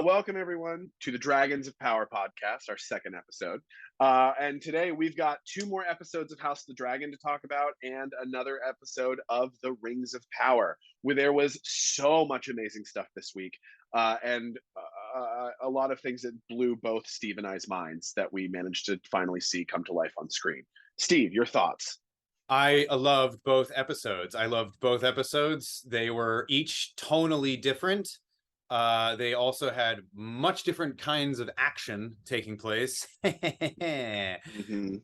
Welcome everyone to the Dragons of Power podcast, our second episode. And today we've got two more episodes of House of the Dragon to talk about, and another episode of the Rings of Power, where there was so much amazing stuff this week, and a lot of things that blew both Steve and I's minds that we managed to finally see come to life on screen. Steve, your thoughts? I loved both episodes. They were each tonally different. They also had much different kinds of action taking place. Mm-hmm.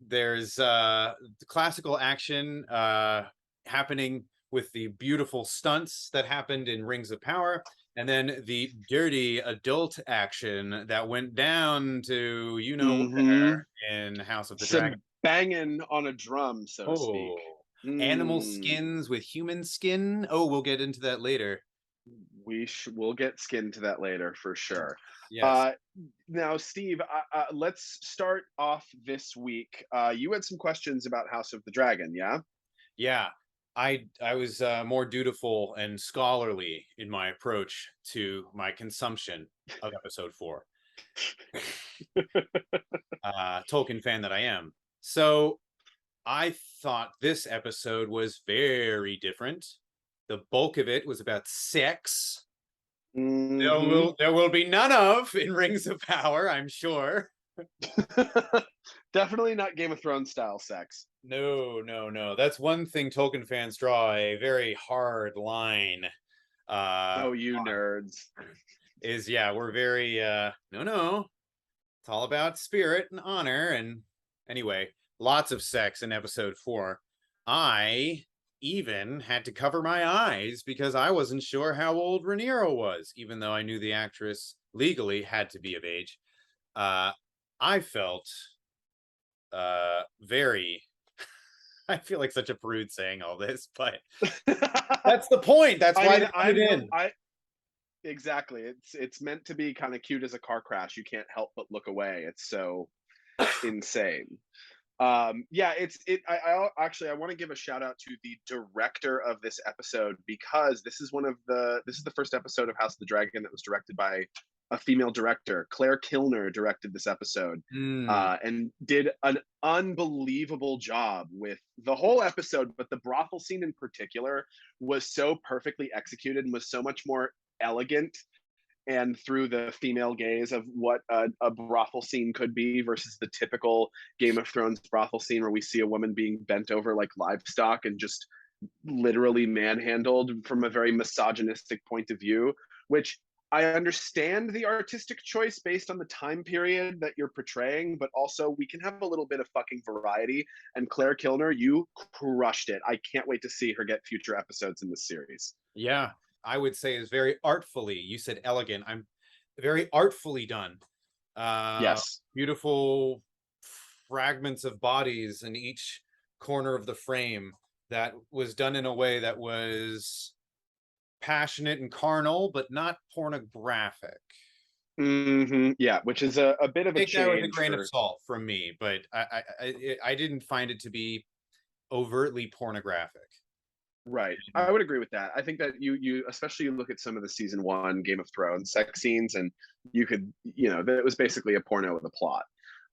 There's the classical action happening with the beautiful stunts that happened in Rings of Power, and then the dirty adult action that went down to Mm-hmm. where in House of the Some Dragon. banging on a drum, so to speak. Animal skins with human skin. Oh, we'll get into that later. We'll get skin to that later for sure. Yes. Now, Steve, let's start off this week. You had some questions about House of the Dragon, yeah? Yeah. I was more dutiful and scholarly in my approach to my consumption of episode 4. Tolkien fan that I am. So I thought this episode was very different. The bulk of it was about sex. Mm-hmm. There will be none of in Rings of Power, I'm sure. Definitely not Game of Thrones style sex. No. That's one thing Tolkien fans draw a very hard line. Oh, you nerds. We're very no. It's all about spirit and honor. And anyway, lots of sex in episode 4. I even had to cover my eyes because I wasn't sure how old Rhaenyra was, even though I knew the actress legally had to be of age. I felt very I feel like such a prude saying all this, but that's the point. That's why they put it in. Exactly. It's meant to be kind of cute as a car crash. You can't help but look away. It's so insane. I actually I want to give a shout out to the director of this episode, because this is the first episode of House of the Dragon that was directed by a female director. CLair Kilner directed this episode, and did an unbelievable job with the whole episode, but the brothel scene in particular was so perfectly executed and was so much more elegant and through the female gaze of what a brothel scene could be versus the typical Game of Thrones brothel scene where we see a woman being bent over like livestock and just literally manhandled from a very misogynistic point of view, which I understand the artistic choice based on the time period that you're portraying, but also we can have a little bit of fucking variety. And CLair Kilner, you crushed it. I can't wait to see her get future episodes in this series. Yeah, I would say is very artfully. You said elegant. I'm very artfully done. Yes. Beautiful fragments of bodies in each corner of the frame that was done in a way that was passionate and carnal, but not pornographic. Mm-hmm. Yeah, which is a bit of a Take that with a change grain of salt from me, but I didn't find it to be overtly pornographic. Right. I would agree with that. I think that you especially look at some of the season 1 Game of Thrones sex scenes, and you could, it was basically a porno with a plot.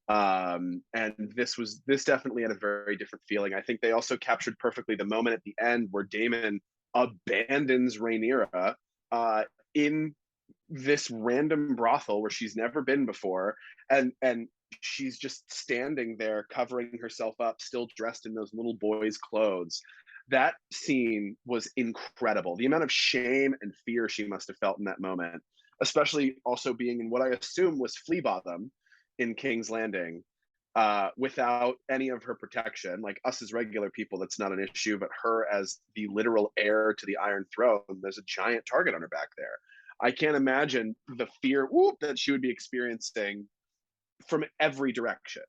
And this definitely had a very different feeling. I think they also captured perfectly the moment at the end where Daemon abandons Rhaenyra in this random brothel where she's never been before, and she's just standing there covering herself up, still dressed in those little boys' clothes. That scene was incredible. The amount of shame and fear she must have felt in that moment, especially also being in what I assume was Flea Bottom in King's Landing, without any of her protection. Like us as regular people, that's not an issue, but her as the literal heir to the Iron Throne, there's a giant target on her back there. I can't imagine the fear that she would be experiencing from every direction.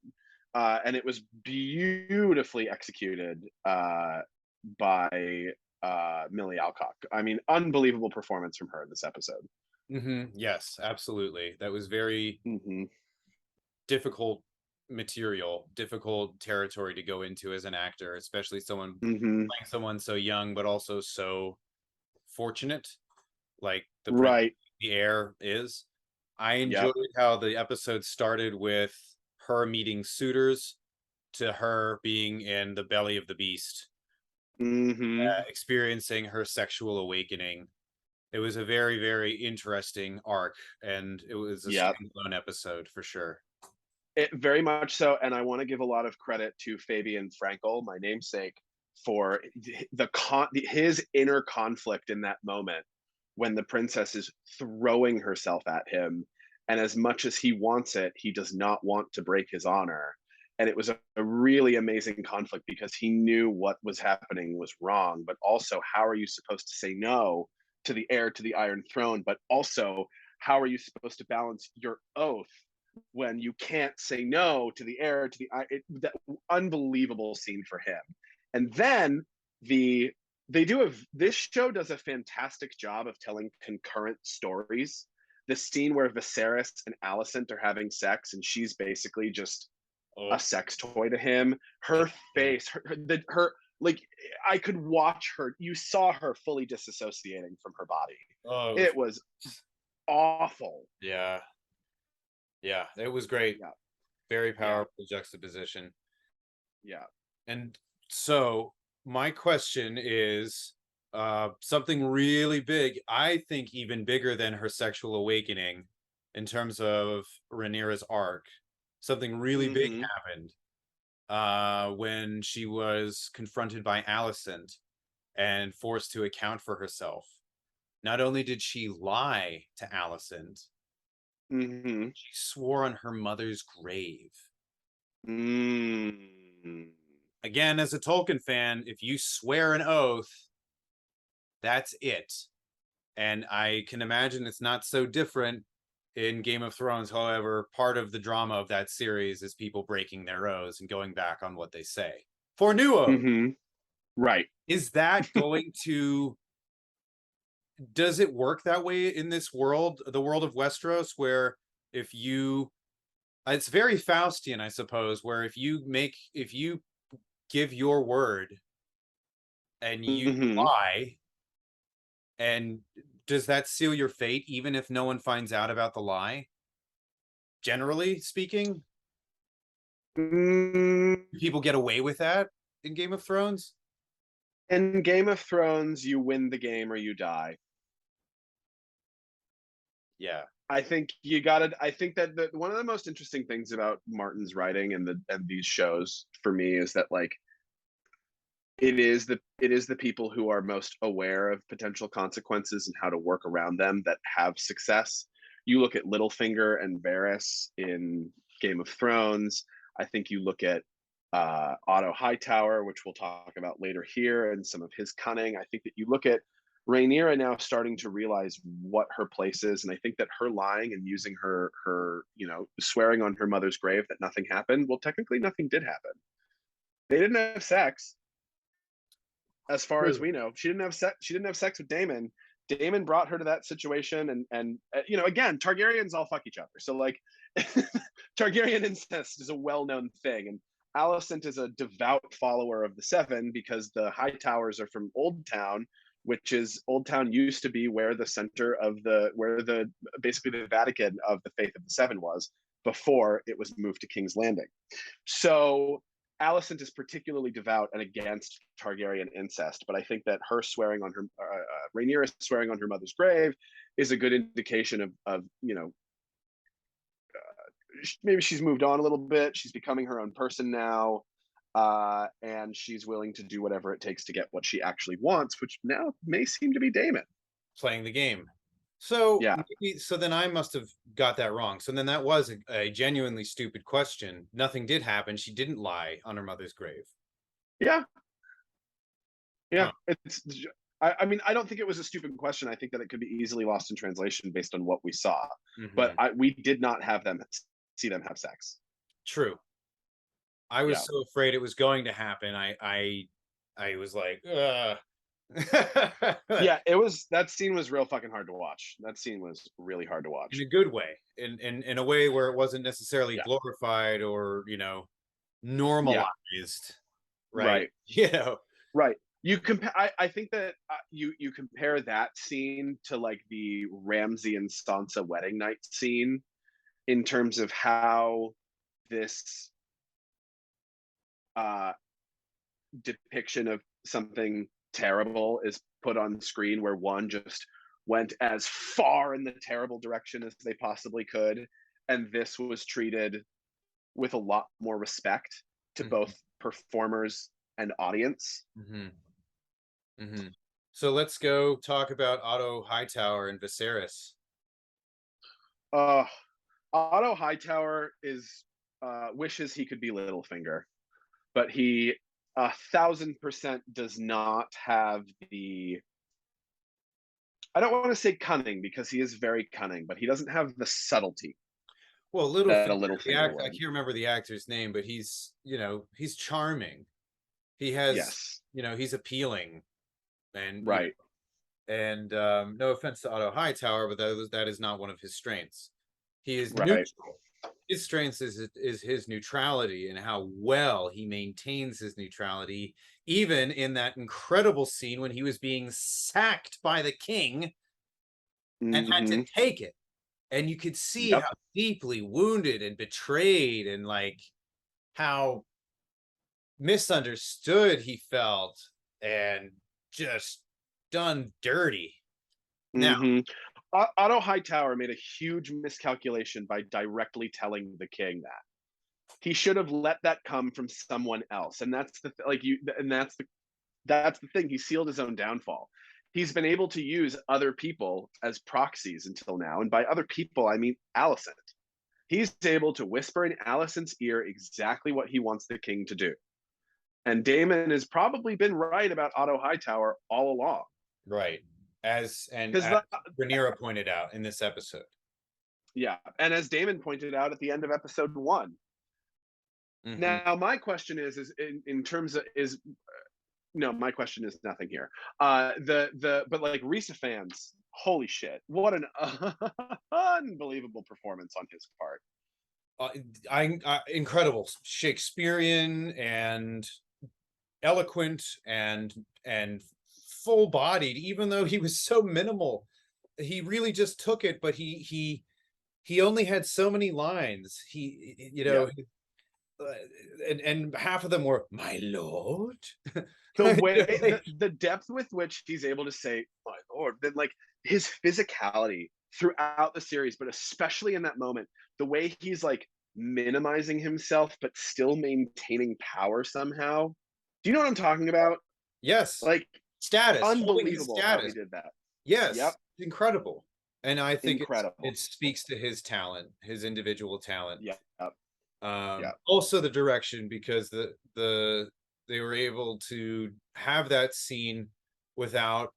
And it was beautifully executed by Millie Alcock. I mean, unbelievable performance from her in this episode. Yes, absolutely. That was very difficult material, difficult territory to go into as an actor, especially someone playing someone so young, but also so fortunate, like the right. the heir is. I Yep. enjoyed how the episode started with her meeting suitors to her being in the belly of the beast, Mm-hmm. experiencing her sexual awakening. It was a very, very interesting arc, and it was a Yep. standalone episode for sure. It very much so, and I want to give a lot of credit to Fabian Frankel, my namesake, for his inner conflict in that moment when the princess is throwing herself at him, and as much as he wants it, he does not want to break his honor. And it was a really amazing conflict because he knew what was happening was wrong, but also how are you supposed to say no to the heir to the Iron Throne? But also, how are you supposed to balance your oath when you can't say no to the heir to that unbelievable scene for him. And then this show does a fantastic job of telling concurrent stories. The scene where Viserys and Alicent are having sex and she's basically just Oh, a sex toy to him. Her face, her like I could watch her. You saw her fully disassociating from her body. oh, It was awful. yeah, yeah, it was great. Yeah, Very yeah, powerful juxtaposition. yeah. And so my question is something really big, I think even bigger than her sexual awakening in terms of Rhaenyra's arc. Something really big Mm-hmm. happened when she was confronted by Alicent and forced to account for herself. Not only did she lie to Alicent, Mm-hmm. she swore on her mother's grave. Mm. Again, as a Tolkien fan, if you swear an oath, that's it. And I can imagine it's not so different in Game of Thrones. However, part of the drama of that series is people breaking their oaths and going back on what they say for new oath. Mm-hmm. Right. Is that going to, does it work that way in this world, the world of Westeros, where if you, it's very Faustian, I suppose, where if you give your word and you Mm-hmm. lie, and does that seal your fate even if no one finds out about the lie? Generally speaking, Mm. do people get away with that in Game of Thrones? In Game of Thrones, you win the game or you die. Yeah. I think you got to. I think that one of the most interesting things about Martin's writing and these shows for me is that like it is the people who are most aware of potential consequences and how to work around them that have success. You look at Littlefinger and Varys in Game of Thrones. I think you look at Otto Hightower, which we'll talk about later here, and some of his cunning. I think that you look at Rhaenyra now starting to realize what her place is, and I think that her lying and using her swearing on her mother's grave that nothing happened. Well, technically, nothing did happen. They didn't have sex as far as True. we know. She didn't have sex. She didn't have sex with Daemon. Daemon brought her to that situation, and again, Targaryens all fuck each other. So like, Targaryen incest is a well-known thing, and Alicent is a devout follower of the Seven because the Hightowers are from Old Town, which is Old Town used to be where the center of the basically the Vatican of the faith of the Seven was before it was moved to King's Landing. So Alicent is particularly devout and against Targaryen incest, but I think that her swearing on her, Rhaenyra swearing on her mother's grave, is a good indication of maybe she's moved on a little bit. She's becoming her own person now, and she's willing to do whatever it takes to get what she actually wants, which now may seem to be Daemon. Playing the game. So Yeah, maybe, so then I must have got that wrong. So then that was a genuinely stupid question. Nothing did happen. She didn't lie on her mother's grave. yeah, yeah. Huh. It's. I mean, I don't think it was a stupid question. I think that it could be easily lost in translation based on what we saw. But Mm-hmm. we did not have them see them have sex. True. I was Yeah. so afraid it was going to happen. I was like, ugh. Yeah, it was that scene was real fucking hard to watch. That scene was really hard to In watch. a good way, in a way where it wasn't necessarily Yeah. glorified or Yeah. normalized, right? Right. You know, Right. You compare. I think that you compare that scene to like the Ramsay and Sansa wedding night scene in terms of how this uh, depiction of something terrible is put on screen, where one just went as far in the terrible direction as they possibly could, and this was treated with a lot more respect to Mhm, both performers and audience. mhm, mhm. So let's go talk about Otto Hightower and Viserys. Uh, Otto Hightower is wishes he could be Littlefinger, but he 1,000% does not have the. I don't want to say cunning because he is very cunning, but he doesn't have the subtlety Well, that a Littlefinger, the Littlefinger act I would. can't remember the actor's name, but he's, he's charming. He has, Yes, he's appealing, and right, no offense to Otto Hightower, but that is not one of his strengths. He is right. neutral. His strengths is his neutrality and how well he maintains his neutrality, even in that incredible scene when he was being sacked by the king and had to Hmm. take it. And you could see Yep. how deeply wounded and betrayed and like how misunderstood he felt and just done dirty. Now, Hmm. Otto Hightower made a huge miscalculation by directly telling the king that he should have let that come from someone else, and that's the like you, and that's the thing. He sealed his own downfall. He's been able to use other people as proxies until now, and by other people I mean Alicent. He's able to whisper in Alicent's ear exactly what he wants the king to do. And Damon has probably been right about Otto Hightower all along. right. As Because, Rhaenyra pointed out in this episode. yeah, and as Damon pointed out at the end of episode 1. Mhm. Now, my question is in terms of is no, my question is nothing here. But like Risa fans, holy shit, what an unbelievable performance on his part. Uh, incredible, Shakespearean and eloquent and full bodied. Even though he was so minimal, he really just took it. But he only had so many lines. Yeah, Uh, and half of them were "my lord." the way Like, the depth with which he's able to say "my lord," then like his physicality throughout the series, but especially in that moment, the way he's like minimizing himself but still maintaining power somehow. Do you know what I'm talking about? yes, Like, status, holding his unbelievable how he status. did that. Yep, Yes, incredible. And I think incredible. it speaks to his talent, his individual talent. Yep, yep, Also the direction, because they were able to have that scene without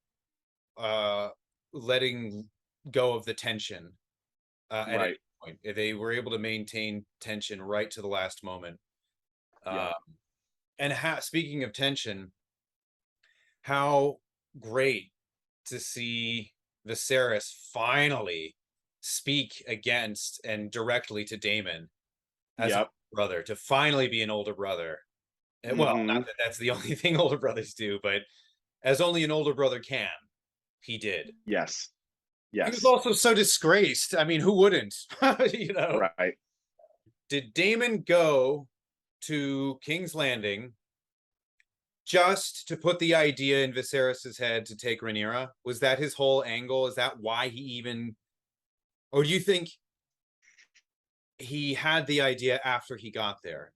uh letting go of the tension at any right, point. They were able to maintain tension right to the last moment. Uh, yep, and speaking of tension, how great to see Viserys finally speak against and directly to Daemon as a yep. brother, to finally be an older brother. Well, not Hmm. that that's the only thing older brothers do, but as only an older brother can, he did. Yes, He was yes, also so disgraced. I mean, who wouldn't? you know, right. did Daemon go to King's Landing just to put the idea in Viserys's head to take Rhaenyra? Was that his whole angle? Is that why he even, or do you think he had the idea after he got there?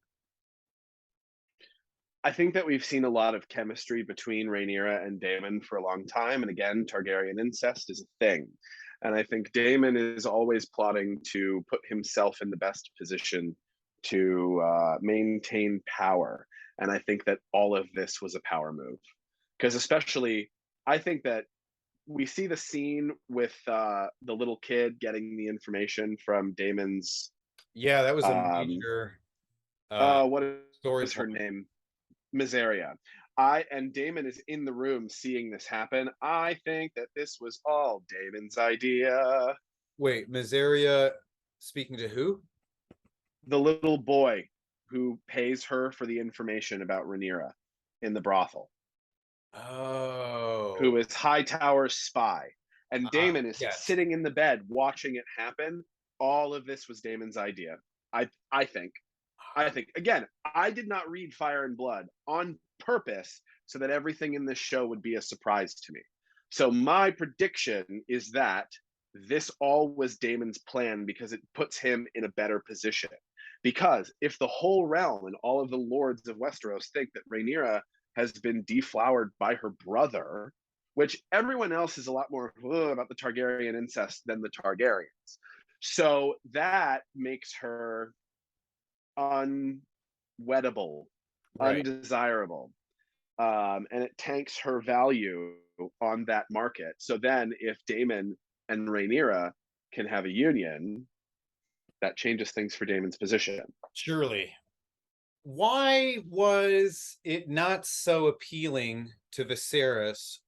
I think that we've seen a lot of chemistry between Rhaenyra and Daemon for a long time, and again, Targaryen incest is a thing. And I think Daemon is always plotting to put himself in the best position to maintain power. And I think that all of this was a power move, because especially, I think that we see the scene with the little kid getting the information from Daemon's. Yeah, that was a Um, major uh what story is her point. name? Miseria. I and Damon is in the room seeing this happen. I think that this was all Damon's idea. Wait, Miseria speaking to who? The little boy who pays her for the information about Rhaenyra in the brothel. Oh. who is Hightower's spy. And Daemon is Yes. sitting in the bed watching it happen. All of this was Daemon's idea. I think. I think again, I did not read Fire and Blood on purpose so that everything in this show would be a surprise to me. So my prediction is that this all was Daemon's plan because it puts him in a better position. Because if the whole realm and all of the lords of Westeros think that Rhaenyra has been deflowered by her brother, which everyone else is a lot more about the Targaryen incest than the Targaryens. So that makes her unwettable, Right. undesirable, and it tanks her value on that market. So then, if Daemon and Rhaenyra can have a union, that changes things for Daemon's position. Surely. Why was it not so appealing to Viserys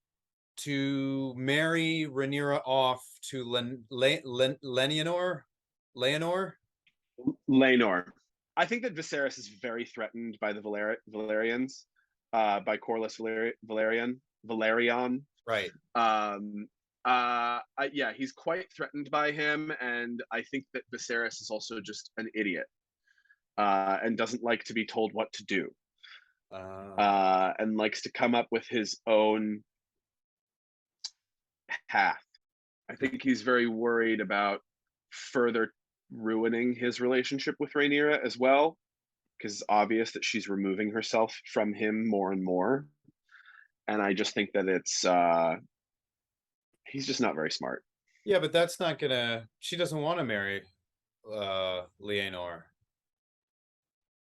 to marry Rhaenyra off to Leonor? Laenor. I think that Viserys is very threatened by the Valerians, by Corlys Valerian. Right. Yeah, he's quite threatened by him, and I think that Viserys is also just an idiot, and doesn't like to be told what to do, and likes to come up with his own path. I think he's very worried about further ruining his relationship with Rhaenyra as well, because it's obvious that she's removing herself from him more and more. And I just think that it's he's just not very smart. Yeah, but that's not gonna. She doesn't want to marry Leonor.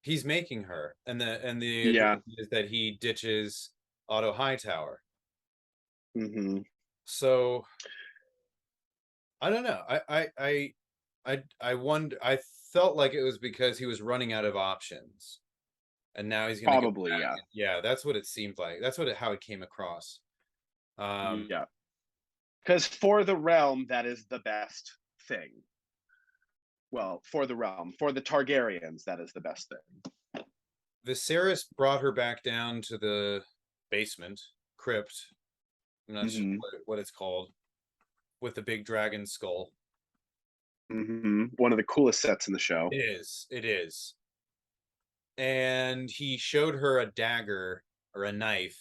He's making her, and the Yeah. agreement is that he ditches Otto Hightower. Mm-hmm. So I don't know. I wonder. I felt like it was because he was running out of options, and now he's gonna Probably, yeah. Yeah, that's what it seemed like. That's how it came across. Yeah. Because for the realm, that is the best thing. Well, for the realm, for the Targaryens, that is the best thing. Viserys brought her back down to the basement crypt. I'm not sure what it's called, with the big dragon skull. One of the coolest sets in the show. It is. It is. And he showed her a dagger or a knife,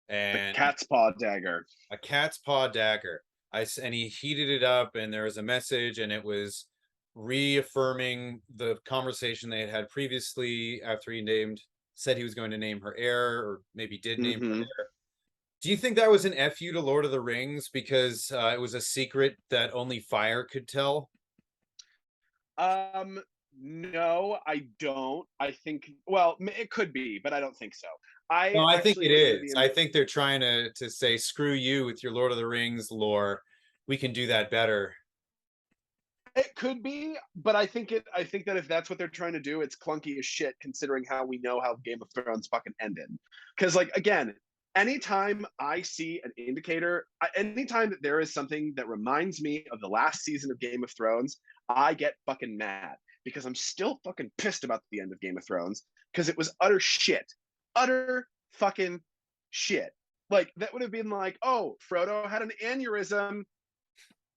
and the cat's paw dagger. A cat's paw dagger. And he heated it up, and there was a message, and it was reaffirming the conversation they had previously after he said he was going to name her heir, or maybe did name her heir. Do you think that was an FU to Lord of the Rings because it was a secret that only fire could tell? No, I don't. I think, well, it could be, but I don't think so. I think it is. I think they're trying to say, screw you with your Lord of the Rings lore. We can do that better. It could be, but I think that if that's what they're trying to do, it's clunky as shit considering how we know how Game of Thrones fucking ended. Because, like, again, anytime I see an indicator, anytime that there is something that reminds me of the last season of Game of Thrones, I get fucking mad because I'm still fucking pissed about the end of Game of Thrones because it was utter shit. Utter fucking shit. Like, that would have been like, oh, Frodo had an aneurysm.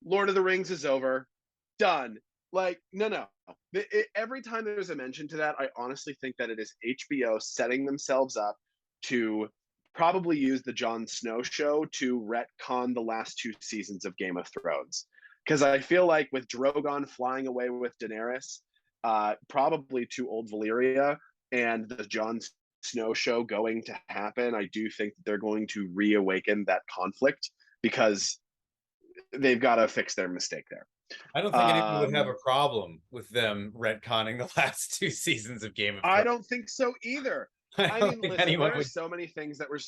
Lord of the Rings is over. Done. Like, no. Every time there's a mention to that, I honestly think that it is HBO setting themselves up to probably use the Jon Snow show to retcon the last 2 seasons of Game of Thrones. Because I feel like with Drogon flying away with Daenerys, probably to Old Valyria, and the Jon Snow show going to happen, I do think that they're going to reawaken that conflict because they've got to fix their mistake there. I don't think anyone would have a problem with them retconning the last 2 seasons of Game of Thrones. I don't think so either. I mean, listen, there were so many things that were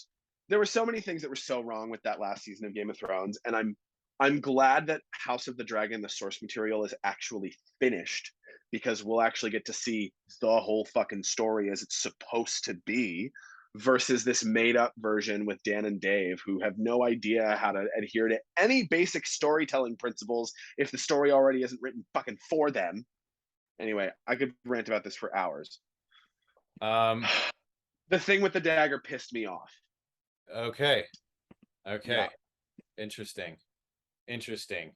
so wrong with that last season of Game of Thrones, and I'm glad that House of the Dragon, the source material, is actually finished because we'll actually get to see the whole fucking story as it's supposed to be versus this made up version with Dan and Dave who have no idea how to adhere to any basic storytelling principles if the story already isn't written fucking for them. Anyway, I could rant about this for hours. The thing with the dagger pissed me off. Okay. Okay. Yeah. Interesting. Interesting.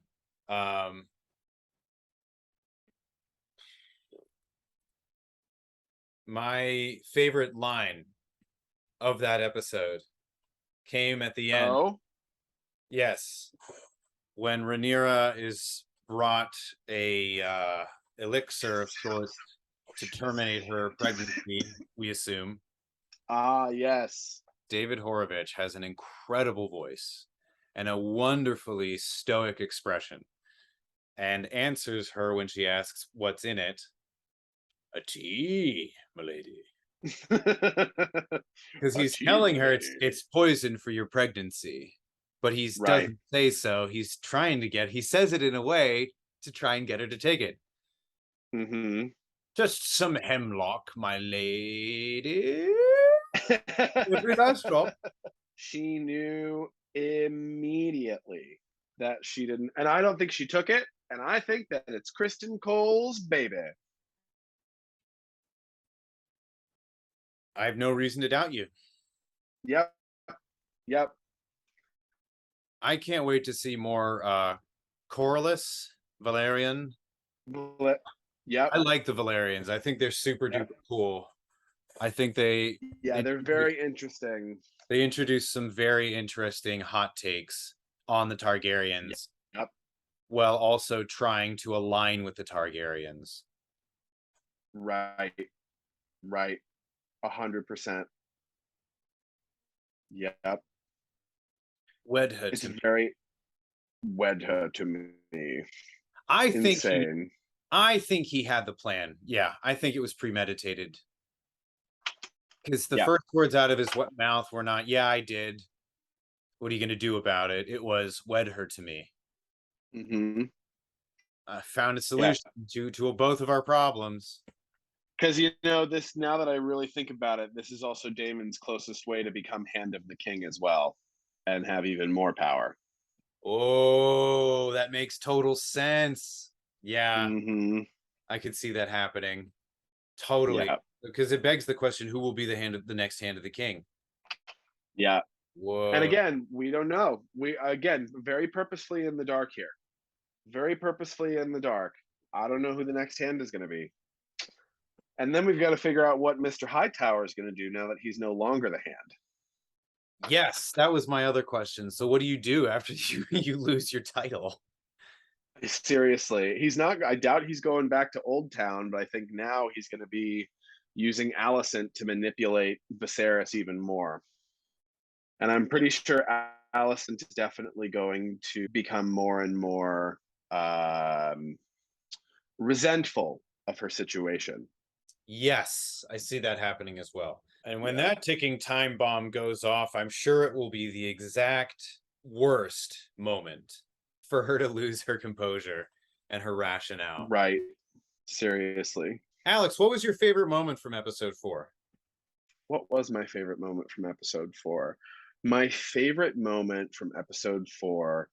Um, my favorite line of that episode came at the end. Oh, Yes. When Rhaenyra is brought a elixir of sorts to terminate her pregnancy, we assume. yes. David Horovich has an incredible voice and a wonderfully stoic expression, and answers her when she asks what's in it. A tea, milady. Because A he's tea, telling her milady. it's poison for your pregnancy, but he Right. doesn't say so. He's trying to he says it in a way to try and get her to take it. Mm-hmm. Just some hemlock, my lady. Every last drop. She knew immediately that she didn't, and I don't think she took it. And I think that it's Kristen Cole's baby. I have no reason to doubt you. Yep. Yep. I can't wait to see more Corlys, Valerian. Yep. I like the Valerians. I think they're super duper cool. I think Yeah, they're very interesting. they introduced some very interesting hot takes on the Targaryens. Yep. While also trying to align with the Targaryens. Right. Right. 100%. Yep. Wed her It's to me. very wed her to me. I think Insane. I think he had the plan. Yeah, I think it was premeditated. Because the first words out of his mouth were not, yeah, I did. What are you going to do about it? It was, wed her to me. Mm-hmm. I found a solution to both of our problems. Because, this, now that I really think about it, this is also Daemon's closest way to become Hand of the King as well and have even more power. Oh, that makes total sense. Yeah, Mm-hmm. I could see that happening. Totally. Yeah. Because it begs the question, who will be the next Hand of the King? Yeah. Whoa. And again, we don't know. We, again, very purposefully in the dark here. Very purposefully in the dark. I don't know who the next Hand is going to be. And then we've got to figure out what Mr. Hightower is going to do now that he's no longer the Hand. Yes, that was my other question. So what do you do after you lose your title? Seriously, he's not. I doubt he's going back to Old Town, but I think now he's going to be using Alicent to manipulate Viserys even more. And I'm pretty sure Alicent is definitely going to become more and more resentful of her situation. Yes, I see that happening as well. And when that ticking time bomb goes off, I'm sure it will be the exact worst moment for her to lose her composure and her rationale. Right. Seriously. Alex, what was your favorite moment from episode 4? What was my favorite moment from episode 4? My favorite moment from episode 4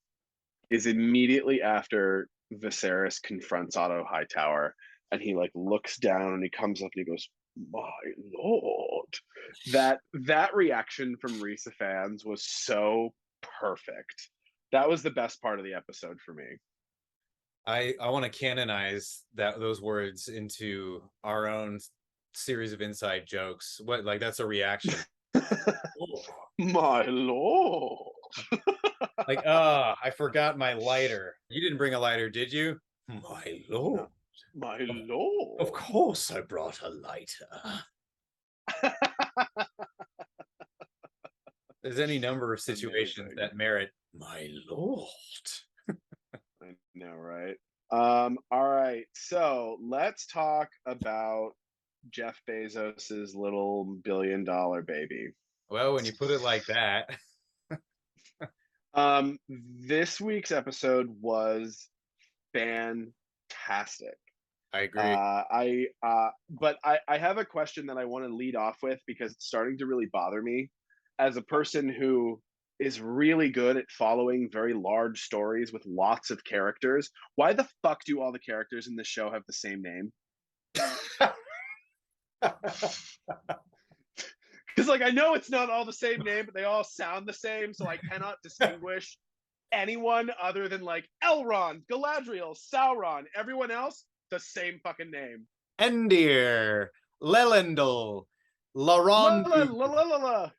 is immediately after Viserys confronts Otto Hightower, and he looks down and he comes up and he goes, "My lord!" That reaction from Risa fans was so perfect. That was the best part of the episode for me. I want to canonize those words into our own series of inside jokes. What, that's a reaction? My lord. I forgot my lighter. You didn't bring a lighter, did you? My lord. My lord. Of course I brought a lighter. There's any number of situations that merit my lord. I know, right? All right. So let's talk about Jeff Bezos's little billion-dollar baby. Well, when you put it like that. This week's episode was fantastic. I agree. But I have a question that I want to lead off with because it's starting to really bother me as a person who is really good at following very large stories with lots of characters. Why the fuck do all the characters in this show have the same name? Because like I know it's not all the same name, but they all sound the same, so I cannot distinguish anyone other than like Elrond, Galadriel, Sauron. Everyone else, the same fucking name. Endir, Lelendil, La Larondu. la la la la.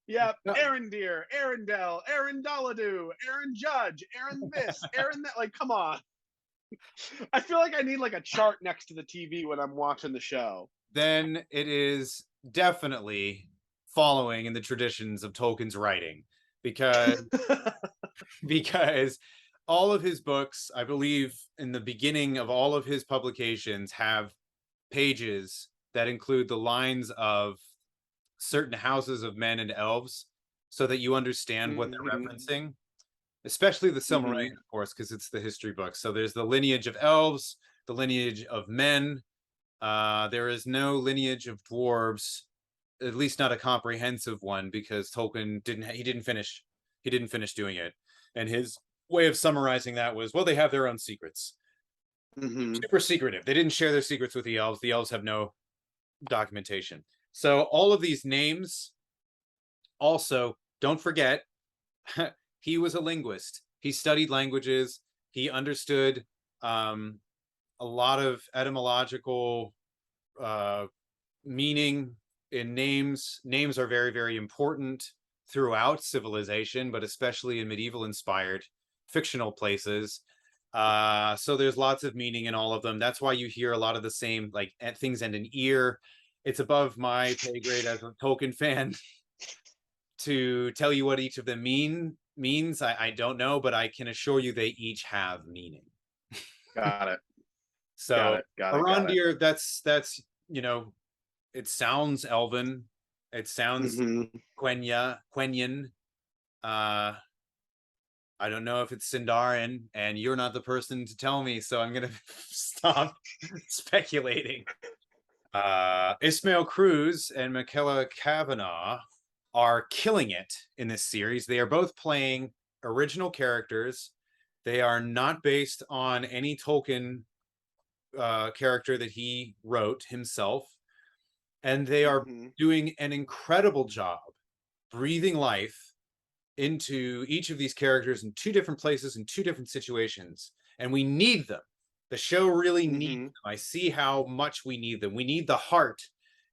Yep, Arendir, Arendelle, Arendaladu, Aaron Judge, Aaron this, Aaron that. Like, come on. I feel like I need like a chart next to the TV when I'm watching the show. Then it is definitely following in the traditions of Tolkien's writing, because because all of his books, I believe, in the beginning of all of his publications, have pages that include the lines of certain houses of men and elves, so that you understand what they're referencing. Especially the Silmarillion, of course, because it's the history book. So there's the lineage of elves, the lineage of men. There is no lineage of dwarves, at least not a comprehensive one, because Tolkien didn't finish doing it. And his way of summarizing that was, well, they have their own secrets. Super secretive. They didn't share their secrets with the elves. The elves have no documentation. So all of these names, also, don't forget, he was a linguist. He studied languages. He understood a lot of etymological meaning in names. Names are very, very important throughout civilization, but especially in medieval inspired fictional places. So there's lots of meaning in all of them. That's why you hear a lot of the same, like, things end in ear. It's above my pay grade as a Tolkien fan to tell you what each of them means. I don't know, but I can assure you they each have meaning. Got it. So Arondir, that's it sounds elven. It sounds Quenya. I don't know if it's Sindarin, and you're not the person to tell me, so I'm gonna stop speculating. Ismael Cruz and Michaela Kavanagh are killing it in this series. They are both playing original characters. They are not based on any Tolkien character that he wrote himself. And they are doing an incredible job breathing life into each of these characters in two different places, in two different situations. And we need them. The show really needs them. I see how much we need them. We need the heart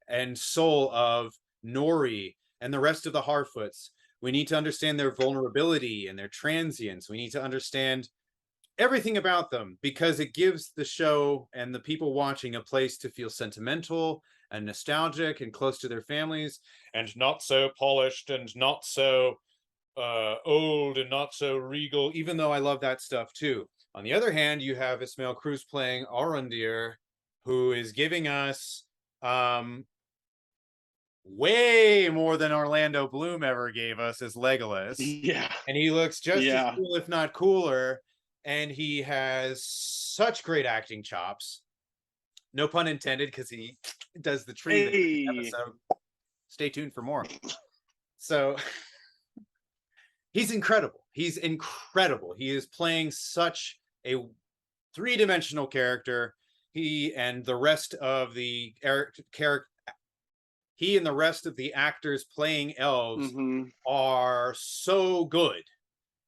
and soul of Nori and the rest of the Harfoots. We need to understand their vulnerability and their transience. We need to understand everything about them, because it gives the show and the people watching a place to feel sentimental and nostalgic and close to their families, and not so polished and not so old and not so regal, even though I love that stuff too. On the other hand, you have Ismael Cruz playing Arondir, who is giving us way more than Orlando Bloom ever gave us as Legolas. Yeah. And he looks just as cool, if not cooler. And he has such great acting chops. No pun intended, because he does the tree episode. Stay tuned for more. So he's incredible. He's incredible. He is playing such a three-dimensional character. He and the rest of the actors playing elves are so good,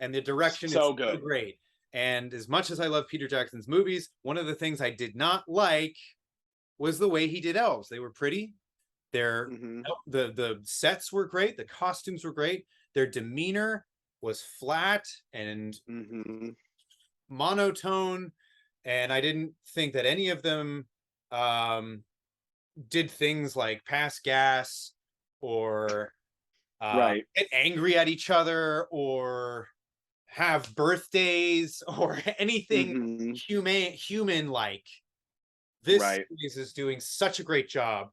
and the direction is so great. And as much as I love Peter Jackson's movies, one of the things I did not like was the way he did elves. They were pretty. The sets were great. The costumes were great. Their demeanor was flat and monotone. And I didn't think that any of them did things like pass gas or get angry at each other or have birthdays or anything human-like. This series is doing such a great job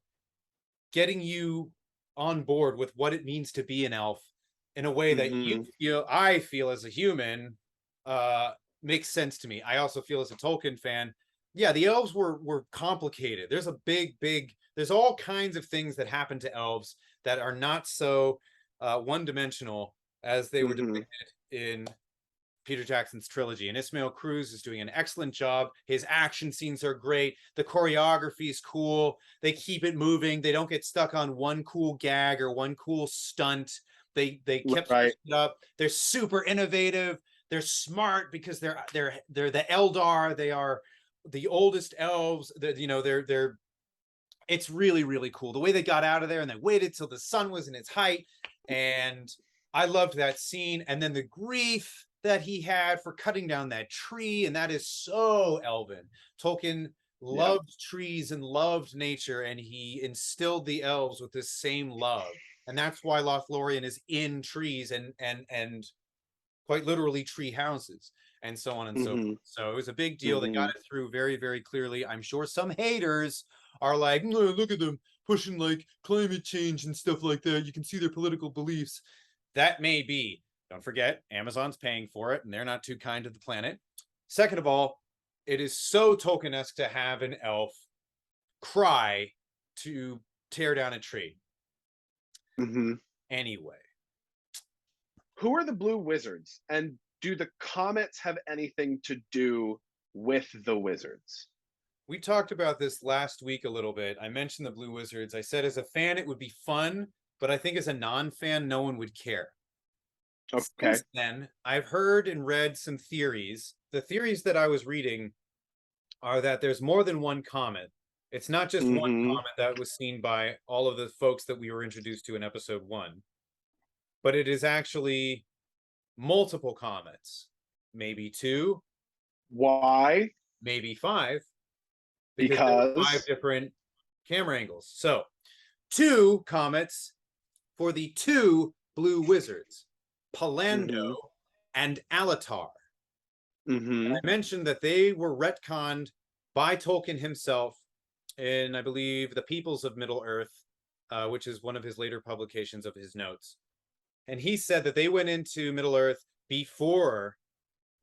getting you on board with what it means to be an elf in a way that I feel as a human makes sense to me. I also feel as a Tolkien fan, yeah, the elves were complicated. There's there's all kinds of things that happen to elves that are not so one-dimensional as they were depicted in Peter Jackson's trilogy, and Ismael Cruz is doing an excellent job. His action scenes are great. The choreography is cool. They keep it moving. They don't get stuck on one cool gag or one cool stunt. They kept it up. They're super innovative. They're smart because they're the Eldar. They are the oldest elves. They're it's really, really cool. The way they got out of there and they waited till the sun was in its height. And I loved that scene. And then the grief that he had for cutting down that tree, and that is so Elven. Tolkien loved trees and loved nature, and he instilled the elves with this same love, and that's why Lothlorien is in trees and quite literally tree houses and so on and so forth. So it was a big deal. They got it through very, very clearly. I'm sure some haters are like, look at them pushing like climate change and stuff like that. You can see their political beliefs. That may be. Don't forget, Amazon's paying for it, and they're not too kind to the planet. Second of all, it is so Tolkien-esque to have an elf cry to tear down a tree. Anyway. Who are the blue wizards? And do the comets have anything to do with the wizards? We talked about this last week a little bit. I mentioned the blue wizards. I said as a fan, it would be fun, but I think as a non-fan, no one would care. Okay. Since then, I've heard and read some theories. The theories that I was reading are that there's more than one comet. It's not just one comet that was seen by all of the folks that we were introduced to in episode 1, but it is actually multiple comets. Maybe 2. Why? Maybe 5. Because there were 5 different camera angles. So 2 comets for the 2 blue wizards, Palando and Alatar. And I mentioned that they were retconned by Tolkien himself in, I believe, The Peoples of Middle-earth, which is one of his later publications of his notes. And he said that they went into Middle-earth before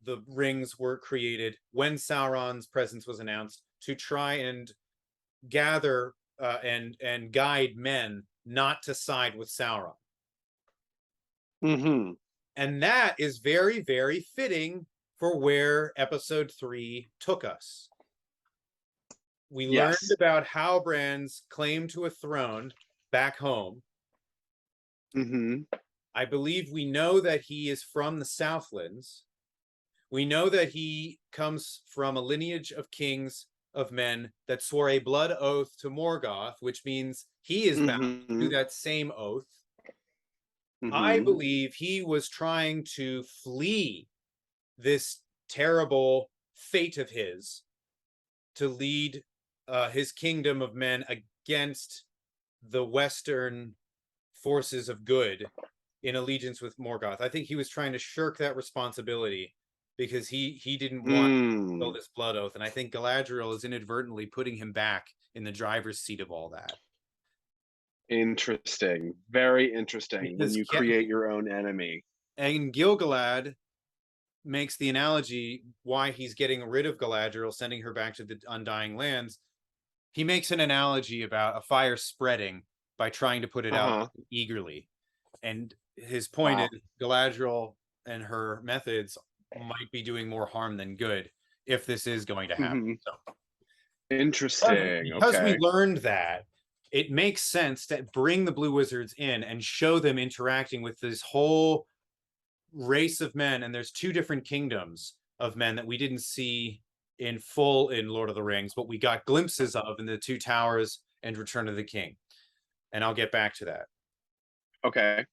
the rings were created, when Sauron's presence was announced, to try and gather and guide men not to side with Sauron. And that is very, very fitting for where episode 3 took us. We learned about Halbrand's claim to a throne back home. I believe we know that he is from the Southlands. We know that he comes from a lineage of kings of men that swore a blood oath to Morgoth, which means he is bound to do that same oath. I believe he was trying to flee this terrible fate of his to lead his kingdom of men against the Western forces of good in allegiance with Morgoth. I think he was trying to shirk that responsibility because he didn't want to fulfill this blood oath. And I think Galadriel is inadvertently putting him back in the driver's seat of all that. Interesting. Very interesting. Because when you create your own enemy. And Gil-galad makes the analogy why he's getting rid of Galadriel, sending her back to the Undying Lands. He makes an analogy about a fire spreading by trying to put it out eagerly. And his point is Galadriel and her methods might be doing more harm than good if this is going to happen. So, interesting. Because we learned that, it makes sense to bring the Blue Wizards in and show them interacting with this whole race of men. And there's 2 different kingdoms of men that we didn't see in full in Lord of the Rings, but we got glimpses of in the 2 Towers and Return of the King. And I'll get back to that. Okay.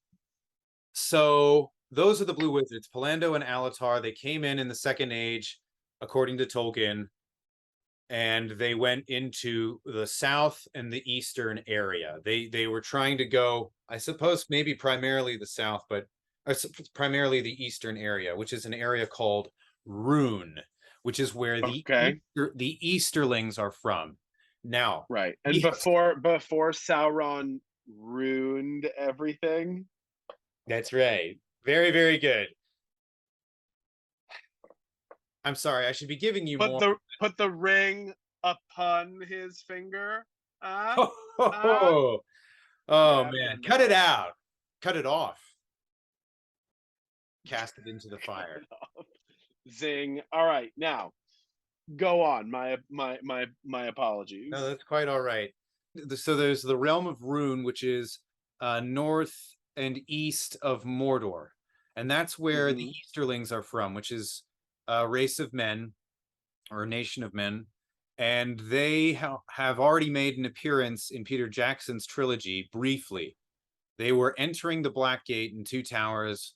So those are the Blue Wizards, Palando and Alatar. They came in the Second Age, according to Tolkien, and they went into the south and the eastern area. They were trying to go, I suppose, maybe primarily the south, but primarily the eastern area, which is an area called Rhun, which is where the Easterlings are from. Now, right, and before Sauron ruined everything. That's right. Very, very good. I'm sorry, I should be giving you more. Put the ring upon his finger. Oh man, cut it out. Cut it off. Cast it into the fire. Zing. All right, now go on. My apologies. No, that's quite all right. So there's the realm of Rhun, which is north and east of Mordor, and that's where the Easterlings are from, which is a race of men or a nation of men, and they have already made an appearance in Peter Jackson's trilogy briefly. They were entering the Black Gate in Two Towers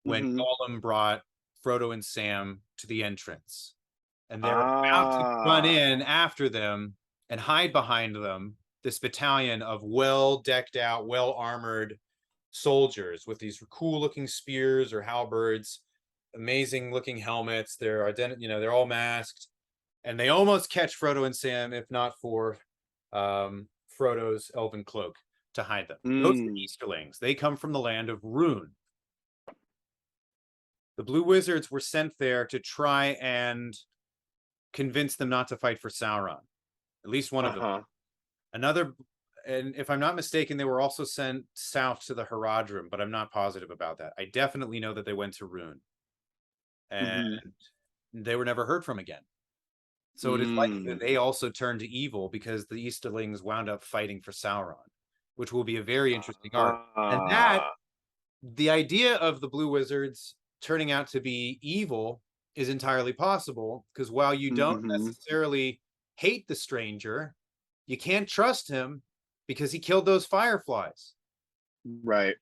when Gollum brought Frodo and Sam to the entrance, and they're about to run in after them and hide behind them this battalion of well-decked out, well-armored soldiers with these cool-looking spears or halberds, amazing-looking helmets. They're they're all masked, and they almost catch Frodo and Sam, if not for Frodo's elven cloak to hide them. Those are the Easterlings. They come from the land of Rhun. The Blue Wizards were sent there to try and convince them not to fight for Sauron. At least one of them. Another, and if I'm not mistaken, they were also sent south to the Haradrim, but I'm not positive about that. I definitely know that they went to Rhun. And they were never heard from again. So it is likely that they also turned to evil because the Easterlings wound up fighting for Sauron, which will be a very interesting arc. And that, the idea of the Blue Wizards turning out to be evil is entirely possible, because while you don't necessarily hate the stranger, you can't trust him because he killed those fireflies. Right.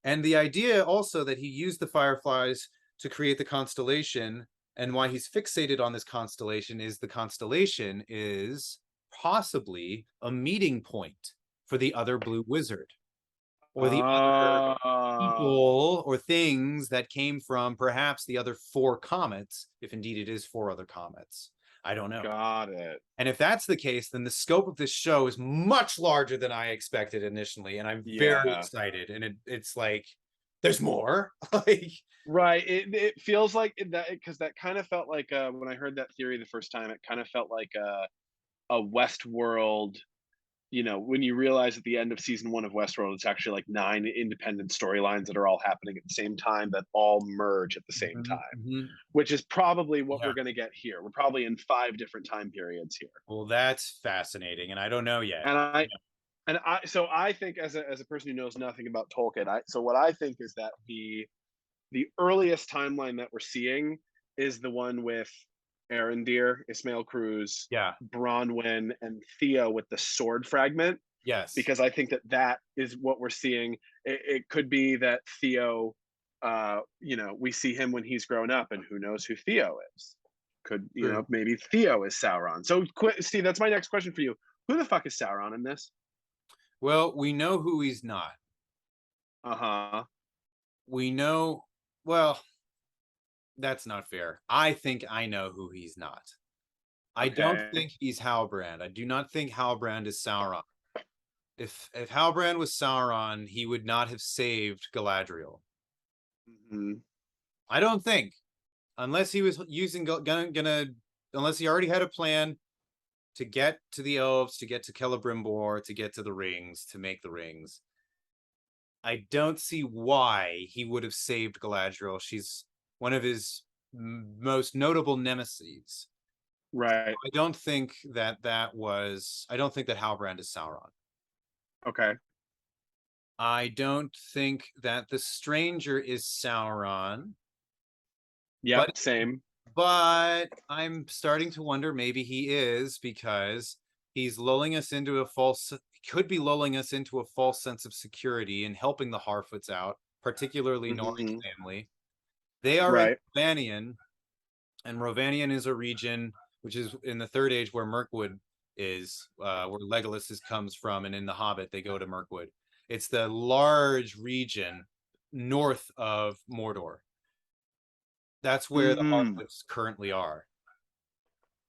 And the idea also that he used the fireflies to create the constellation, and why he's fixated on this constellation is the constellation is possibly a meeting point for the other Blue Wizard, or the other people or things that came from perhaps the other 4 comets, if indeed it is 4 other comets. I don't know. Got it. And if that's the case, then the scope of this show is much larger than I expected initially, and I'm very excited. And it's like, there's more. Like, right. It feels like that, because that kind of felt like when I heard that theory the first time, it kind of felt like a Westworld. You know, when you realize at the end of season 1 of Westworld, it's actually like 9 independent storylines that are all happening at the same time, that all merge at the same time, which is probably what we're going to get here. We're probably in 5 different time periods here. Well, that's fascinating, and I don't know yet. And I think, as a person who knows nothing about Tolkien, what I think is that the earliest timeline that we're seeing is the one with Arendir, Ismail Cruz, Bronwyn, and Theo with the sword fragment. Yes. Because I think that is what we're seeing. It could be that Theo, we see him when he's grown up, and who knows who Theo is. Could, maybe Theo is Sauron. So, Steve, that's my next question for you. Who the fuck is Sauron in this? Well, we know who he's not. We know, well, that's not fair. I think I know who he's not. I don't think he's Halbrand. I do not think Halbrand is Sauron. If Halbrand was Sauron, he would not have saved Galadriel. I don't think, unless he was using unless he already had a plan to get to the elves, to get to Celebrimbor, to get to the rings, to make the rings. I don't see why he would have saved Galadriel. She's one of his most notable nemesis. Right. I don't think that Halbrand is Sauron. Okay. I don't think that the stranger is Sauron. Yeah, same. But I'm starting to wonder maybe he is, because he's lulling us into could be lulling us into a false sense of security and helping the Harfoots out, particularly Nori's family. They are in Rovanion, and Rovanion is a region which is in the Third Age where Mirkwood is, where Legolas comes from, and in The Hobbit they go to Mirkwood. It's the large region north of Mordor. That's where the Harfoots currently are.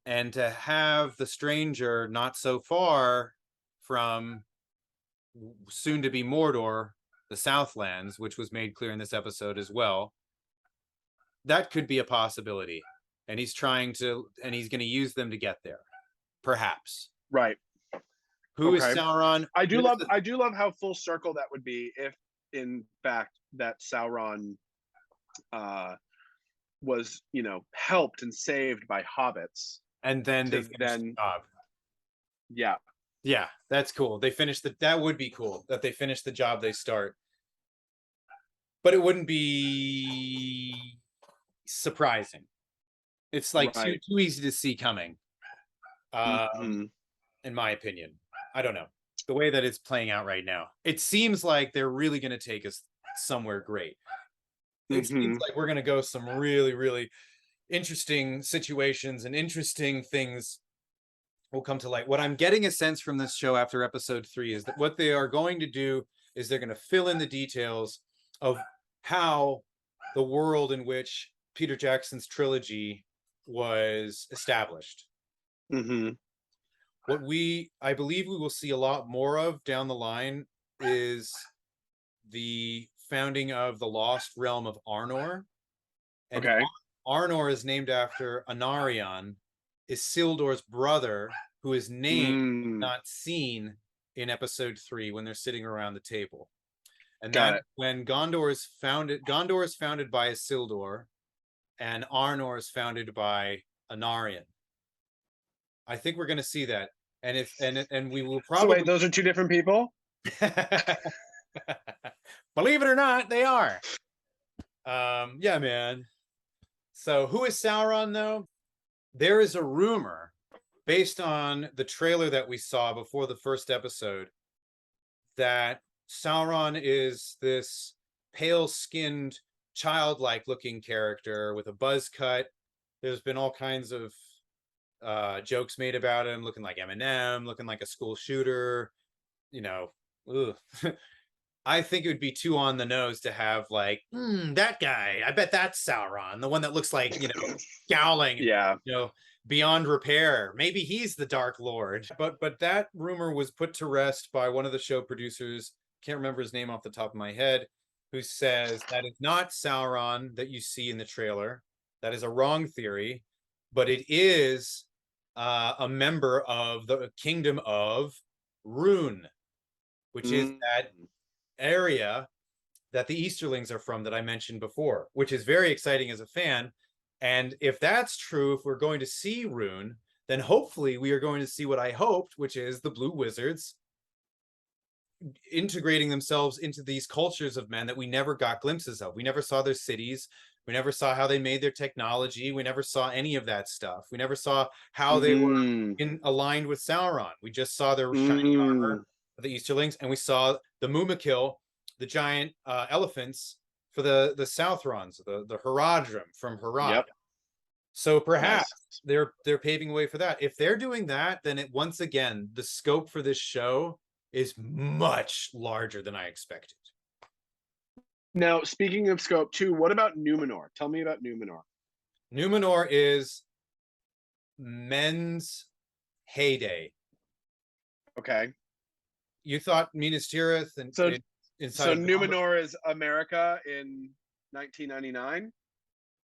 And to have the stranger not so far from soon-to-be Mordor, the Southlands, which was made clear in this episode as well, that could be a possibility. And he's going to use them to get there. Perhaps. Right. Who is Sauron? I do love how full circle that would be if, in fact, that Sauron was, helped and saved by hobbits. And then they To finished the then, job. yeah, Yeah, that's cool. They finished that would be cool that they finish the job they start. But it wouldn't be surprising. It's like right. too easy to see coming. Mhm. In my opinion. I don't know. The way that it's playing out right now. It seems like they're really going to take us somewhere great. It seems like we're going to go some really, really interesting situations and interesting things will come to light. What I'm getting a sense from this show after episode 3 is that what they are going to do is they're going to fill in the details of how the world in which Peter Jackson's trilogy was established. Mhm. What I believe we will see a lot more of down the line is the founding of the lost realm of Arnor. And Okay. Arnor is named after Anarion, Isildur's brother, who is named, not seen in episode 3 when they're sitting around the table. And Got that it. when Gondor is founded by Isildur, and Arnor is founded by Anarion. I think we're going to see that, and we will So probably. wait, those are two different people? Believe it or not, they are. Yeah, man. So who is Sauron, though? There is a rumor based on the trailer that we saw before the first episode that Sauron is this pale-skinned, childlike looking character with a buzz cut. There's been all kinds of jokes made about him, looking like Eminem, looking like a school shooter. I think it would be too on the nose to have like that guy. I bet that's Sauron, the one that looks like scowling, Yeah. beyond repair. Maybe he's the Dark Lord. But that rumor was put to rest by one of the show producers. Can't remember his name off the top of my head. Who says that is not Sauron that you see in the trailer? That is a wrong theory, but it is a member of the kingdom of Rhun, which is that area that the Easterlings are from that I mentioned before, which is very exciting as a fan. And if that's true, if we're going to see Rhun, then hopefully we are going to see what I hoped, which is the Blue Wizards integrating themselves into these cultures of men that we never got glimpses of. We never saw their cities. We never saw how they made their technology. We never saw any of that stuff. We never saw how they were aligned with Sauron. We just saw their shiny armor, the Easterlings, and we saw the Mumakil, the giant elephants for the Southrons, the Haradrim from Harad. Yep. So perhaps they're paving way for that. If they're doing that, then once again, the scope for this show is much larger than I expected. Now, speaking of scope too, what about Numenor? Tell me about Numenor. Numenor is men's heyday. Okay. You thought Minas Tirith and so Numenor is America in 1999?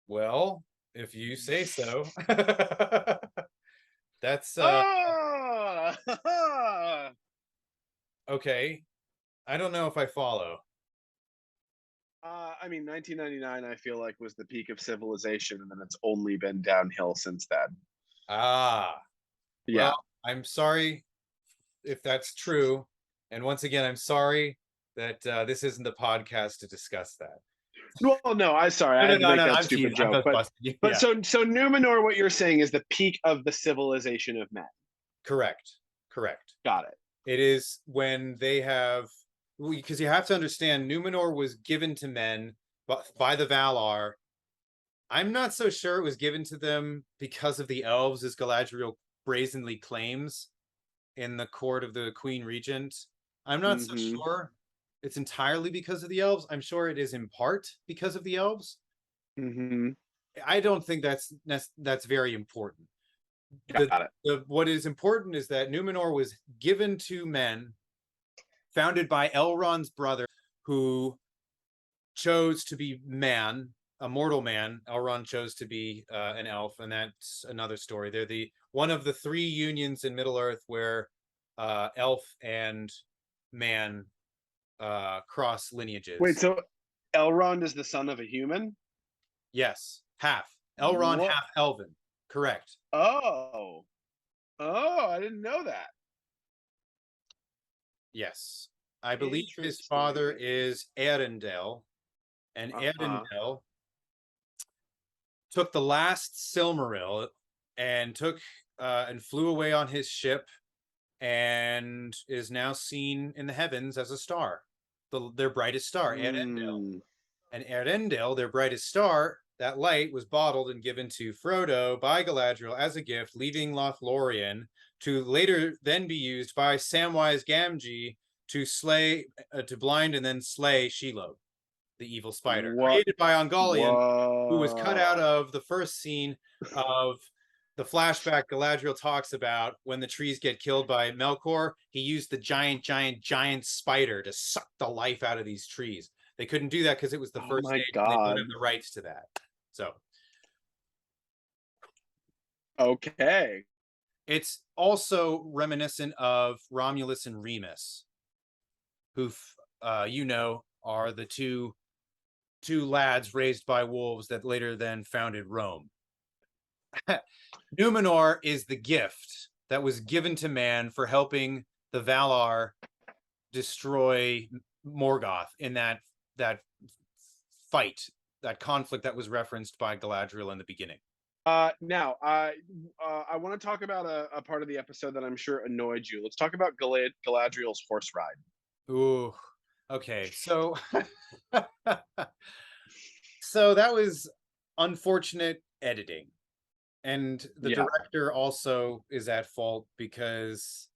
Well, if you say so. That's okay. I don't know if I follow. I mean, 1999, I feel like was the peak of civilization, and then it's only been downhill since then. Yeah. Well, I'm sorry if that's true, and once again, I'm sorry that this isn't the podcast to discuss that. Well, no, I had to make that stupid joke. But so Numenor, what you're saying is the peak of the civilization of men. Correct. Got it. It is when they have, because you have to understand, Numenor was given to men by the Valar. I'm not so sure it was given to them because of the elves, as Galadriel brazenly claims in the court of the Queen Regent. I'm not so sure it's entirely because of the elves. I'm sure it is in part because of the elves. I don't think that's very important. Got it. What is important is that Numenor was given to men, founded by Elrond's brother, who chose to be man, a mortal man. Elrond chose to be an elf, and that's another story. They're one of the 3 unions in Middle Earth where elf and man cross lineages. Wait, so Elrond is the son of a human? Yes. Half. Elrond, What? half elven. Correct. Oh. Oh, I didn't know that. Yes. I believe his father Interesting. is Arendelle, and Uh-huh. Arendelle took the last Silmaril and flew away on his ship and is now seen in the heavens as a star, their brightest star, Arendelle. Mm. And Arendelle, their brightest star, that light was bottled and given to Frodo by Galadriel as a gift, leaving Lothlorien to later then be used by Samwise Gamgee to blind and then slay Shelob, the evil spider, What? created by Ungoliant, who was cut out Whoa. of the first scene of the flashback Galadriel talks about when the trees get killed by Melkor. He used the giant spider to suck the life out of these trees. They couldn't do that because it was the Oh first my age and they don't God. have the rights to that. So Okay. it's also reminiscent of Romulus and Remus, who are the two lads raised by wolves that later then founded Rome. Numenor is the gift that was given to man for helping the Valar destroy Morgoth in that fight, that conflict that was referenced by Galadriel in the beginning. Now, I want to talk about a part of the episode that I'm sure annoyed you. Let's talk about Galadriel's horse ride. Ooh, okay. So, so that was unfortunate editing. And the Yeah. director also is at fault because,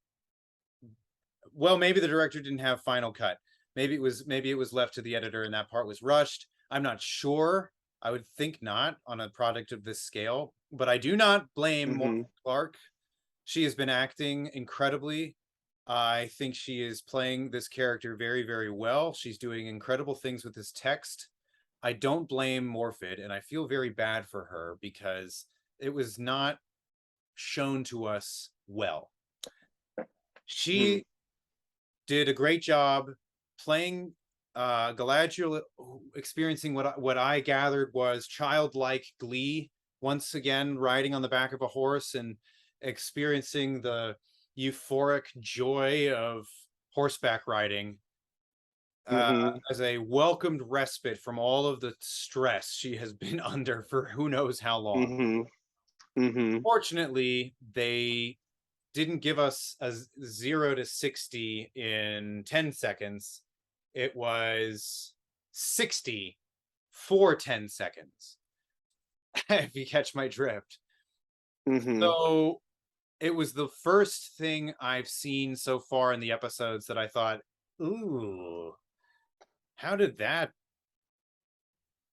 well, maybe the director didn't have final cut. Maybe it was left to the editor and that part was rushed. I'm not sure. I would think not on a product of this scale, but I do not blame Morgan Mm-hmm. Clark. She has been acting incredibly. I think she is playing this character very, very well. She's doing incredible things with this text. I don't blame Morfydd, and I feel very bad for her because it was not shown to us well. She did a great job playing Galadriel, experiencing what I gathered was childlike glee, once again riding on the back of a horse and experiencing the euphoric joy of horseback riding Mm-hmm. as a welcomed respite from all of the stress she has been under for who knows how long. Mm-hmm. Mm-hmm. Fortunately, they didn't give us a 0 to 60 in 10 seconds. It was 60 for 10 seconds, if you catch my drift. Mm-hmm. So it was the first thing I've seen so far in the episodes that I thought, ooh, how did that,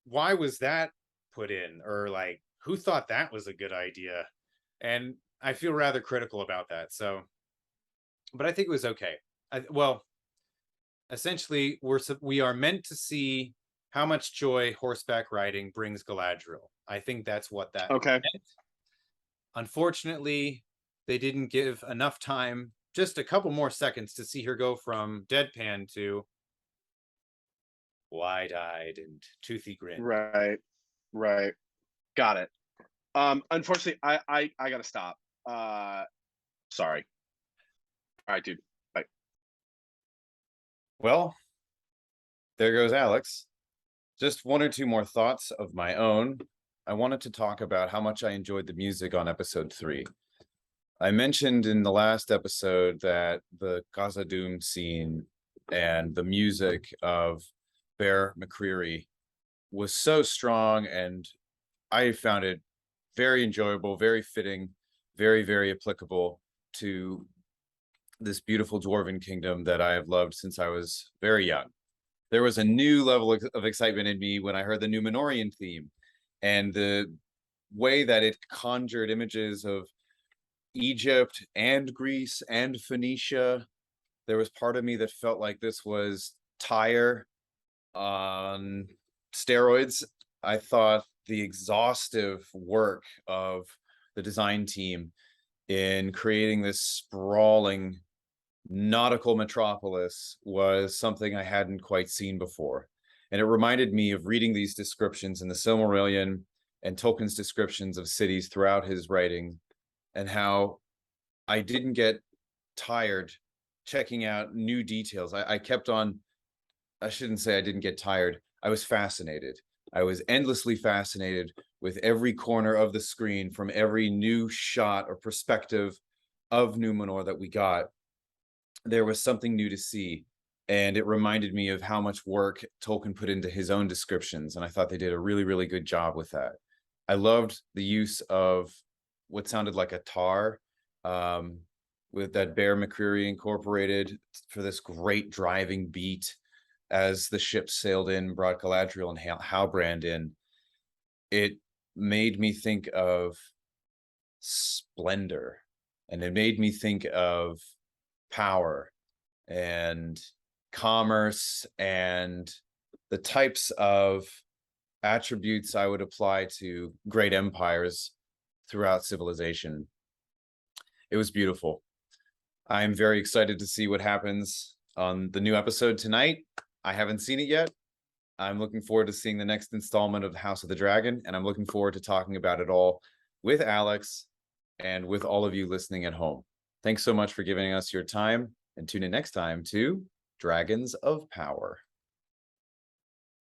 why was that put in? Or like, who thought that was a good idea? And I feel rather critical about that. So, but I think it was okay. Well, essentially, we are meant to see how much joy horseback riding brings Galadriel. I think that's what that Okay. meant. Unfortunately, they didn't give enough time, just a couple more seconds, to see her go from deadpan to wide-eyed and toothy grin. Right. Right. Got it. Unfortunately, I gotta stop. Sorry. All right, dude. Bye. Well, there goes Alex. Just one or two more thoughts of my own. I wanted to talk about how much I enjoyed the music on episode 3. I mentioned in the last episode that the Khazad-dûm scene and the music of Bear McCreary was so strong, and I found it very enjoyable, very fitting, very, very applicable to this beautiful dwarven kingdom that I have loved since I was very young. There was a new level of excitement in me when I heard the Numenorian theme and the way that it conjured images of Egypt and Greece and Phoenicia. There was part of me that felt like this was Tyre on steroids. I thought the exhaustive work of the design team in creating this sprawling nautical metropolis was something I hadn't quite seen before. And it reminded me of reading these descriptions in the Silmarillion and Tolkien's descriptions of cities throughout his writing, and how I didn't get tired checking out new details. I kept on, I shouldn't say I didn't get tired. I was fascinated. I was endlessly fascinated with every corner of the screen from every new shot or perspective of Numenor that we got. There was something new to see. And it reminded me of how much work Tolkien put into his own descriptions. And I thought they did a really, really good job with that. I loved the use of what sounded like a tar, with that Bear McCreary incorporated for this great driving beat as the ship sailed in, brought Galadriel and Halbrand in. It made me think of splendor, and it made me think of power and commerce and the types of attributes I would apply to great empires throughout civilization. It was beautiful. I'm very excited to see what happens on the new episode tonight. I haven't seen it yet. I'm looking forward to seeing the next installment of the House of the Dragon, and I'm looking forward to talking about it all with Alex and with all of you listening at home. Thanks so much for giving us your time, and tune in next time to Dragons of Power.